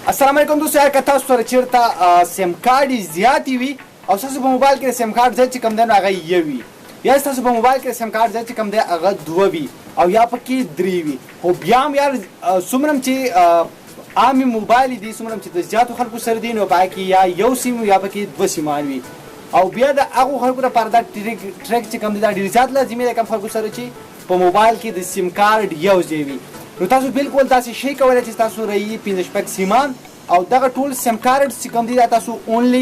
السلام علیکم دوستو، یار که تاسو سره چیرته سیم کارت زیاتې وي او ستاسو په موبایل کې سیم کارت ځای چې کوم دی نو هغه یو وي، یا ستاسو په موبایل کې سیم کارت ځای چې کوم دی هغه دوه وي او یا پکې درې وي. خو بیا هم یار څومره چې عامې موبایل دي څومره چې د زیاتو خلکو سره دي نو په هغه کې یا یو سیم یا پکې دوه سیمان وي او بیا د هغو خلکو لپاره دا ټریک چې کوم دی دا ډېر زیات لازمي دی کوم خلکو سره چې په موبایل کې د سیم کارت یو ځای وي. نو تاسو بالکل تاسو شي کولای چې تاسو رہی 15 سیمان او دغه ټول سیم کارت چې کوم دي دا تاسو اونلی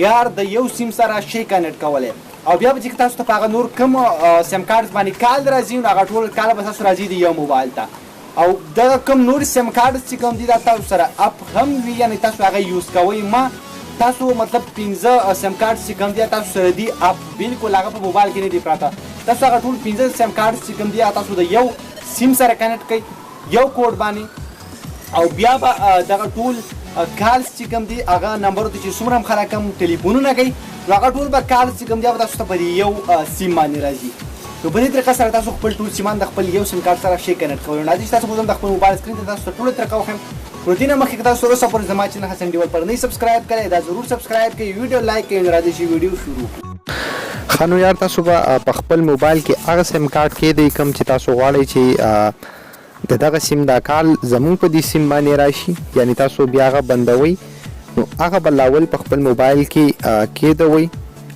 یار د یو سیم سره شي کنیکټ کولای او بیا به چې تاسو ته هغه نور کوم سیم کارت باندې کال راځي نو هغه ټول کال به تاسو راځي د یو موبایل ته او دغه کوم نور سیم کارت چې کوم دي دا تاسو سره اپ هم وي یعنی تاسو هغه یوز کوئ ما تاسو مطلب 15 سیم کارت چې کوم دي تاسو سره دي اپ بالکل هغه په موبایل کې نه دی پراته تاسو هغه ټول 15 سیم کارت چې کوم دي تاسو د یو سیم سره کنیکټ کړئ یو کوډ باندې او بیا به دغه ټول کالز چې کوم دي هغه نمبرو ته چې څومره هم خلک هم ټلیفونونه کوي نو هغه ټول به کالز چې کوم دي هغه تاسو ته په یو سیم باندې راځي. نو په دې طریقه سره تاسو خپل ټول سیمان د خپل یو سیم کارت سره شي کنیکټ کوئ. نو راځئ تاسو د خپل موبایل سکرین ته تاسو ټول طریقه وښیم. نو دې نه مخکې تاسو وروسته پورې زما چینل حسن ډیول پر نه سبسکرایب کړئ دا ضرور سبسکرایب کړئ ویډیو لایک کړئ. راځئ چې ویډیو شروع کړو. ښه نو یار تاسو به په خپل موبایل کې هغه سیم کارت کېدی کوم چې تاسو غواړئ چې دغه سیم دا کال زمون په دې سیم باندې راشي یعنی تاسو بیا هغه بندوي نو هغه به لاول په خپل موبایل کې کېدوي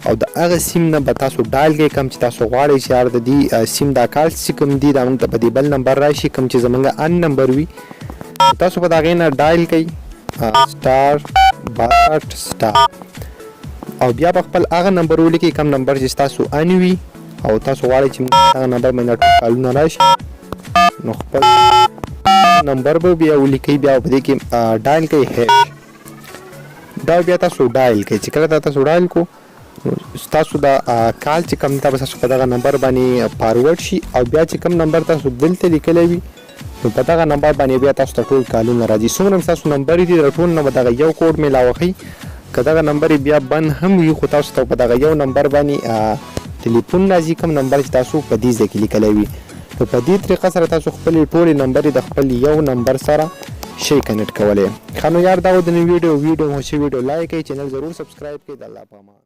او د هغه سیم نه به تاسو ډایل کړئ کوم چې تاسو غواړئ چې یار د دې سیم دا کال چې کوم دي دا موږ ته په دې بل نمبر راشي کوم چې زمونږ ان نمبر وي تاسو به د هغې نه ډایل کړئ سټار 62 سټار او بیا به خپل هغه نمبر ولیکئ کوم نمبر چې ستاسو ان وي او تاسو غواړئ چې موږ هغه نمبر باندې ټول کالونه راشي نو خپل نمبر به بیا ولیکئ بیا په دې کې ډایل کړئ هیش دا بیا تاسو ډایل کړئ چې کله تاسو ډایل کو نو تاسو دا کال چې کوم تاسو په دغه نمبر باندې فارورډ شي او بیا چې کوم نمبر تاسو دلته لیکلی وي نو په دغه نمبر باندې بیا تاسو ته ټول کالونه راځي څومره تاسو نمبر دي د ټول نه به دغه یو کوډ میلاوه ښي که دغه نمبر بیا بند هم وي خو تاسو ته په دغه یو نمبر باندې ټلیفون راځي کوم نمبر چې تاسو په دې ځای کې لیکلی وي نو په دې طریقه سره تاسو خپلې ټولې نمبرې د خپل یو نمبر سره شي کنیکټ کولی. ښه نو یار دا و د نن ویډیو مو چې ویډیو لایک کړئ چینل ضرور سبسکرایب کړئ. د الله په امان.